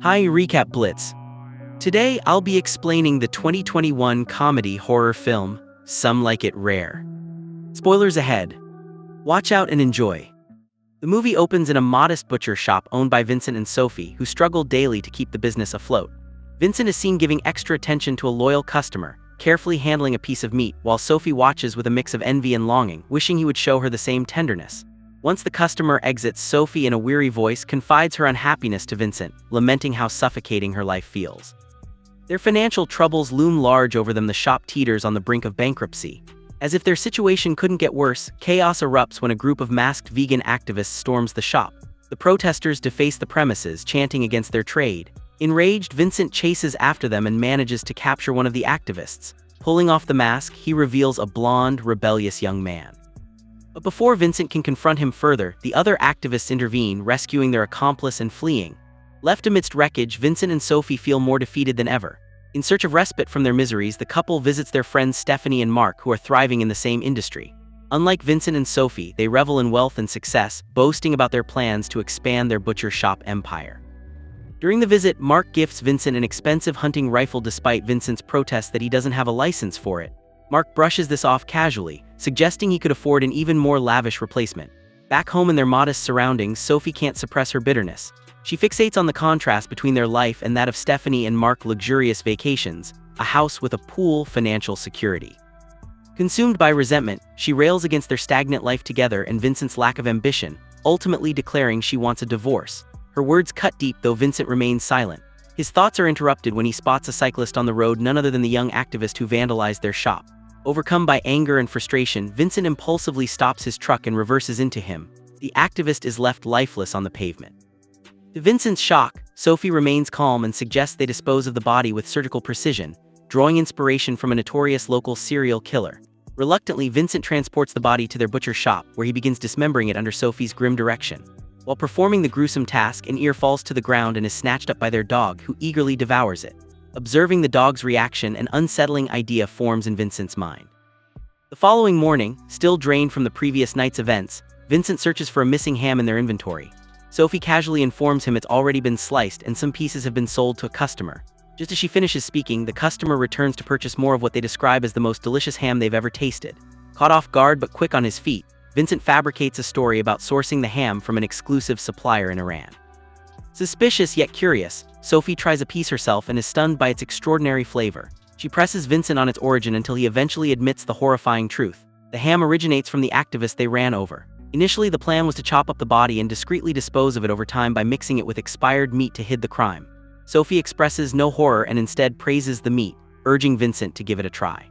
Hi, Recap Blitz. Today I'll be explaining the 2021 comedy horror film, Some Like It Rare. Spoilers ahead. Watch out and enjoy. The movie opens in a modest butcher shop owned by Vincent and Sophie, who struggle daily to keep the business afloat. Vincent is seen giving extra attention to a loyal customer, carefully handling a piece of meat, while Sophie watches with a mix of envy and longing, wishing he would show her the same tenderness. Once the customer exits, Sophie, in a weary voice, confides her unhappiness to Vincent, lamenting how suffocating her life feels. Their financial troubles loom large over them. The shop teeters on the brink of bankruptcy. As if their situation couldn't get worse, chaos erupts when a group of masked vegan activists storms the shop. The protesters deface the premises, chanting against their trade. Enraged, Vincent chases after them and manages to capture one of the activists. Pulling off the mask, he reveals a blonde, rebellious young man. But before Vincent can confront him further, the other activists intervene, rescuing their accomplice and fleeing. Left amidst wreckage, Vincent and Sophie feel more defeated than ever. In search of respite from their miseries, the couple visits their friends Stephanie and Mark, who are thriving in the same industry. Unlike Vincent and Sophie, they revel in wealth and success, boasting about their plans to expand their butcher shop empire. During the visit, Mark gifts Vincent an expensive hunting rifle despite Vincent's protest that he doesn't have a license for it. Mark brushes this off casually, suggesting he could afford an even more lavish replacement. Back home in their modest surroundings, Sophie can't suppress her bitterness. She fixates on the contrast between their life and that of Stephanie and Mark's luxurious vacations, a house with a pool, financial security. Consumed by resentment, she rails against their stagnant life together and Vincent's lack of ambition, ultimately declaring she wants a divorce. Her words cut deep, though Vincent remains silent. His thoughts are interrupted when he spots a cyclist on the road, none other than the young activist who vandalized their shop. Overcome by anger and frustration, Vincent impulsively stops his truck and reverses into him. The activist is left lifeless on the pavement. To Vincent's shock, Sophie remains calm and suggests they dispose of the body with surgical precision, drawing inspiration from a notorious local serial killer. Reluctantly, Vincent transports the body to their butcher shop, where he begins dismembering it under Sophie's grim direction. While performing the gruesome task, an ear falls to the ground and is snatched up by their dog, who eagerly devours it. Observing the dog's reaction, an unsettling idea forms in Vincent's mind. The following morning, still drained from the previous night's events, Vincent searches for a missing ham in their inventory. Sophie casually informs him it's already been sliced and some pieces have been sold to a customer. Just as she finishes speaking, the customer returns to purchase more of what they describe as the most delicious ham they've ever tasted. Caught off guard but quick on his feet, Vincent fabricates a story about sourcing the ham from an exclusive supplier in Iran. Suspicious yet curious, Sophie tries a piece herself and is stunned by its extraordinary flavor. She presses Vincent on its origin until he eventually admits the horrifying truth. The ham originates from the activist they ran over. Initially, the plan was to chop up the body and discreetly dispose of it over time by mixing it with expired meat to hide the crime. Sophie expresses no horror and instead praises the meat, urging Vincent to give it a try.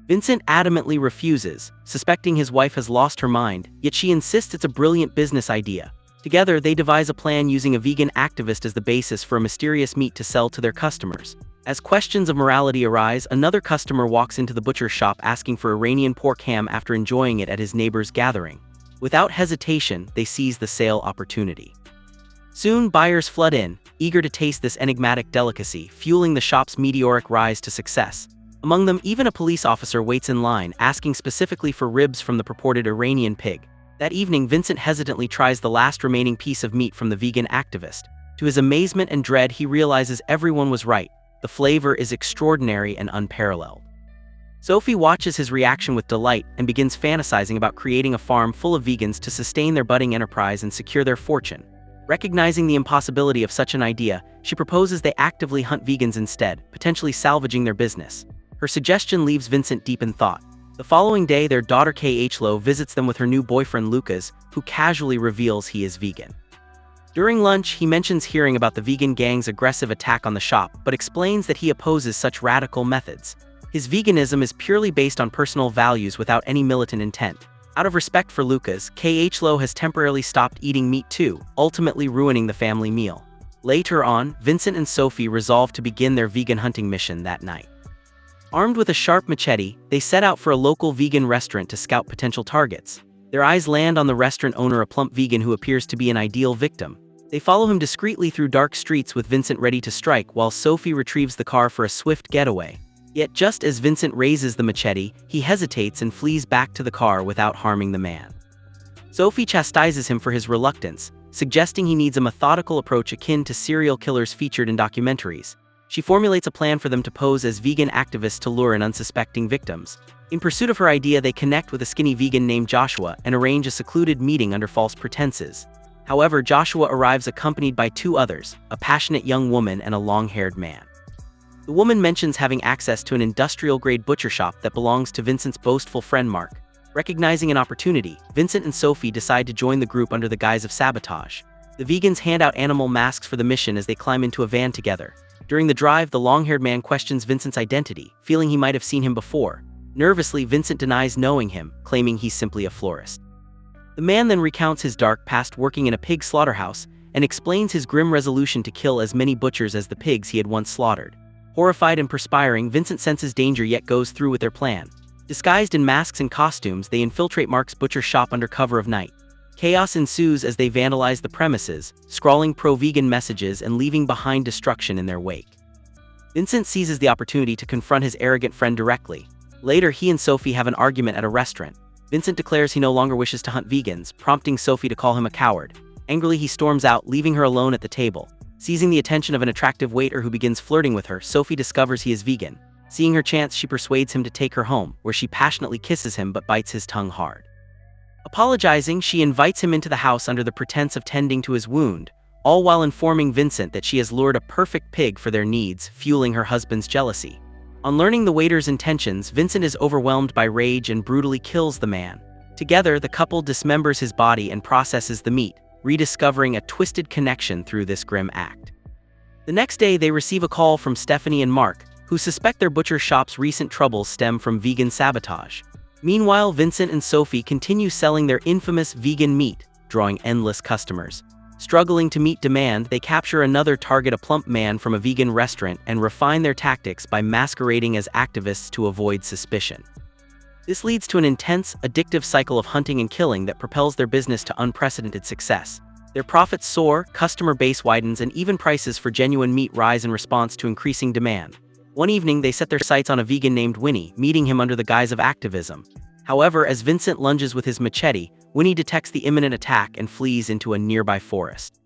Vincent adamantly refuses, suspecting his wife has lost her mind, yet she insists it's a brilliant business idea. Together, they devise a plan using a vegan activist as the basis for a mysterious meat to sell to their customers. As questions of morality arise, another customer walks into the butcher shop asking for Iranian pork ham after enjoying it at his neighbor's gathering. Without hesitation, they seize the sale opportunity. Soon, buyers flood in, eager to taste this enigmatic delicacy, fueling the shop's meteoric rise to success. Among them, even a police officer waits in line, asking specifically for ribs from the purported Iranian pig. That evening, Vincent hesitantly tries the last remaining piece of meat from the vegan activist. To his amazement and dread, he realizes everyone was right. The flavor is extraordinary and unparalleled. Sophie watches his reaction with delight and begins fantasizing about creating a farm full of vegans to sustain their budding enterprise and secure their fortune. Recognizing the impossibility of such an idea, she proposes they actively hunt vegans instead, potentially salvaging their business. Her suggestion leaves Vincent deep in thought. The following day, their daughter Kh visits them with her new boyfriend Lucas, who casually reveals he is vegan. During lunch, he mentions hearing about the vegan gang's aggressive attack on the shop, but explains that he opposes such radical methods. His veganism is purely based on personal values without any militant intent. Out of respect for Lucas, Kh has temporarily stopped eating meat too, ultimately ruining the family meal. Later on, Vincent and Sophie resolve to begin their vegan hunting mission that night. Armed with a sharp machete, they set out for a local vegan restaurant to scout potential targets. Their eyes land on the restaurant owner, a plump vegan who appears to be an ideal victim. They follow him discreetly through dark streets with Vincent ready to strike while Sophie retrieves the car for a swift getaway. Yet just as Vincent raises the machete, he hesitates and flees back to the car without harming the man. Sophie chastises him for his reluctance, suggesting he needs a methodical approach akin to serial killers featured in documentaries. She formulates a plan for them to pose as vegan activists to lure in unsuspecting victims. In pursuit of her idea, they connect with a skinny vegan named Joshua and arrange a secluded meeting under false pretenses. However, Joshua arrives accompanied by two others, a passionate young woman and a long-haired man. The woman mentions having access to an industrial-grade butcher shop that belongs to Vincent's boastful friend Mark. Recognizing an opportunity, Vincent and Sophie decide to join the group under the guise of sabotage. The vegans hand out animal masks for the mission as they climb into a van together. During the drive, the long-haired man questions Vincent's identity, feeling he might have seen him before. Nervously, Vincent denies knowing him, claiming he's simply a florist. The man then recounts his dark past working in a pig slaughterhouse and explains his grim resolution to kill as many butchers as the pigs he had once slaughtered. Horrified and perspiring, Vincent senses danger yet goes through with their plan. Disguised in masks and costumes, they infiltrate Mark's butcher shop under cover of night. Chaos ensues as they vandalize the premises, scrawling pro-vegan messages and leaving behind destruction in their wake. Vincent seizes the opportunity to confront his arrogant friend directly. Later, he and Sophie have an argument at a restaurant. Vincent declares he no longer wishes to hunt vegans, prompting Sophie to call him a coward. Angrily, he storms out, leaving her alone at the table. Seizing the attention of an attractive waiter who begins flirting with her, Sophie discovers he is vegan. Seeing her chance, she persuades him to take her home, where she passionately kisses him but bites his tongue hard. Apologizing, she invites him into the house under the pretense of tending to his wound, all while informing Vincent that she has lured a perfect pig for their needs, fueling her husband's jealousy. On learning the waiter's intentions, Vincent is overwhelmed by rage and brutally kills the man. Together, the couple dismembers his body and processes the meat, rediscovering a twisted connection through this grim act. The next day, they receive a call from Stephanie and Mark, who suspect their butcher shop's recent troubles stem from vegan sabotage. Meanwhile, Vincent and Sophie continue selling their infamous vegan meat, drawing endless customers. Struggling to meet demand, they capture another target, a plump man from a vegan restaurant, and refine their tactics by masquerading as activists to avoid suspicion. This leads to an intense, addictive cycle of hunting and killing that propels their business to unprecedented success. Their profits soar, customer base widens, and even prices for genuine meat rise in response to increasing demand. One evening, they set their sights on a vegan named Winnie, meeting him under the guise of activism. However, as Vincent lunges with his machete, Winnie detects the imminent attack and flees into a nearby forest.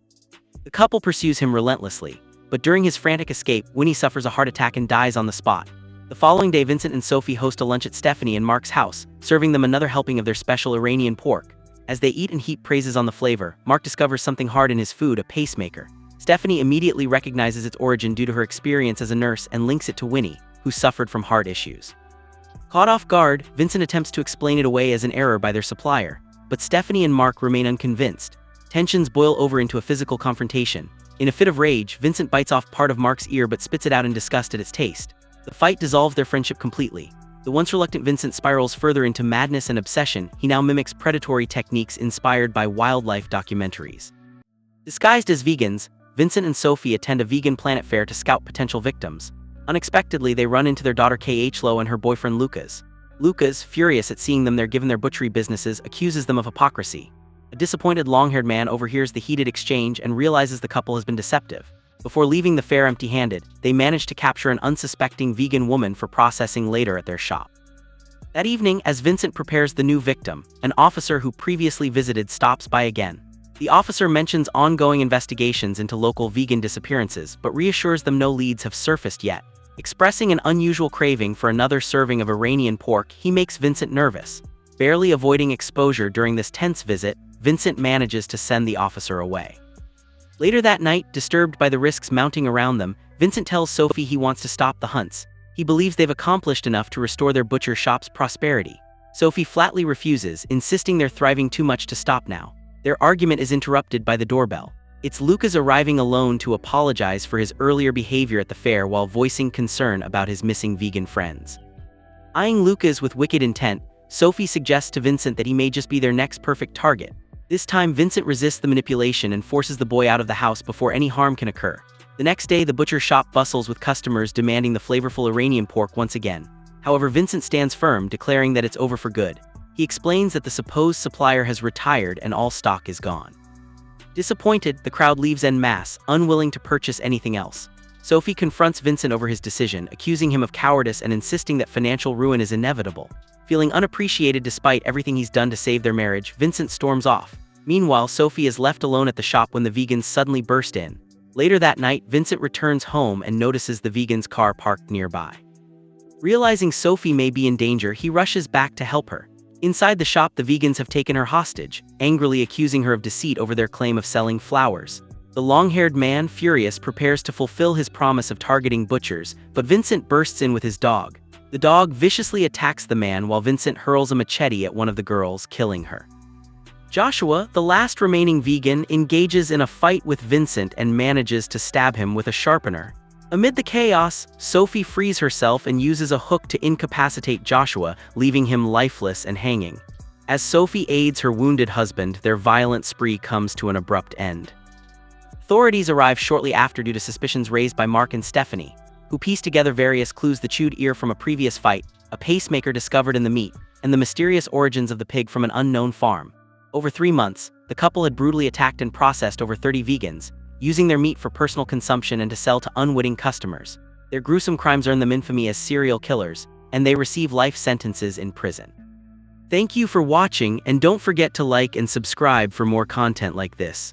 The couple pursues him relentlessly, but during his frantic escape, Winnie suffers a heart attack and dies on the spot. The following day, Vincent and Sophie host a lunch at Stephanie and Mark's house, serving them another helping of their special Iranian pork. As they eat and heap praises on the flavor, Mark discovers something hard in his food, a pacemaker. Stephanie immediately recognizes its origin due to her experience as a nurse and links it to Winnie, who suffered from heart issues. Caught off guard, Vincent attempts to explain it away as an error by their supplier, but Stephanie and Mark remain unconvinced. Tensions boil over into a physical confrontation. In a fit of rage, Vincent bites off part of Mark's ear but spits it out in disgust at its taste. The fight dissolves their friendship completely. The once reluctant Vincent spirals further into madness and obsession. He now mimics predatory techniques inspired by wildlife documentaries. Disguised as vegans, Vincent and Sophie attend a vegan planet fair to scout potential victims. Unexpectedly, they run into their daughter K.H. and her boyfriend Lucas. Lucas, furious at seeing them there given their butchery businesses, accuses them of hypocrisy. A disappointed long-haired man overhears the heated exchange and realizes the couple has been deceptive. Before leaving the fair empty-handed, they manage to capture an unsuspecting vegan woman for processing later at their shop. That evening, as Vincent prepares the new victim, an officer who previously visited stops by again. The officer mentions ongoing investigations into local vegan disappearances, but reassures them no leads have surfaced yet. Expressing an unusual craving for another serving of Iranian pork, he makes Vincent nervous. Barely avoiding exposure during this tense visit, Vincent manages to send the officer away. Later that night, disturbed by the risks mounting around them, Vincent tells Sophie he wants to stop the hunts. He believes they've accomplished enough to restore their butcher shop's prosperity. Sophie flatly refuses, insisting they're thriving too much to stop now. Their argument is interrupted by the doorbell. It's Lucas arriving alone to apologize for his earlier behavior at the fair while voicing concern about his missing vegan friends. Eyeing Lucas with wicked intent, Sophie suggests to Vincent that he may just be their next perfect target. This time, Vincent resists the manipulation and forces the boy out of the house before any harm can occur. The next day, the butcher shop bustles with customers demanding the flavorful Iranian pork once again. However, Vincent stands firm, declaring that it's over for good. He explains that the supposed supplier has retired and all stock is gone. Disappointed, the crowd leaves en masse, unwilling to purchase anything else. Sophie confronts Vincent over his decision, accusing him of cowardice and insisting that financial ruin is inevitable. Feeling unappreciated despite everything he's done to save their marriage, Vincent storms off. Meanwhile, Sophie is left alone at the shop when the vegans suddenly burst in. Later that night, Vincent returns home and notices the vegan's car parked nearby. Realizing Sophie may be in danger, he rushes back to help her. Inside the shop, the vegans have taken her hostage, angrily accusing her of deceit over their claim of selling flowers. The long-haired man, furious, prepares to fulfill his promise of targeting butchers, but Vincent bursts in with his dog. The dog viciously attacks the man while Vincent hurls a machete at one of the girls, killing her. Joshua, the last remaining vegan, engages in a fight with Vincent and manages to stab him with a sharpener. Amid the chaos, Sophie frees herself and uses a hook to incapacitate Joshua, leaving him lifeless and hanging. As Sophie aids her wounded husband, their violent spree comes to an abrupt end. Authorities arrive shortly after due to suspicions raised by Mark and Stephanie, who piece together various clues: the chewed ear from a previous fight, a pacemaker discovered in the meat, and the mysterious origins of the pig from an unknown farm. Over 3 months, the couple had brutally attacked and processed over 30 vegans, using their meat for personal consumption and to sell to unwitting customers. Their gruesome crimes earned them infamy as serial killers, and they receive life sentences in prison. Thank you for watching, and don't forget to like and subscribe for more content like this.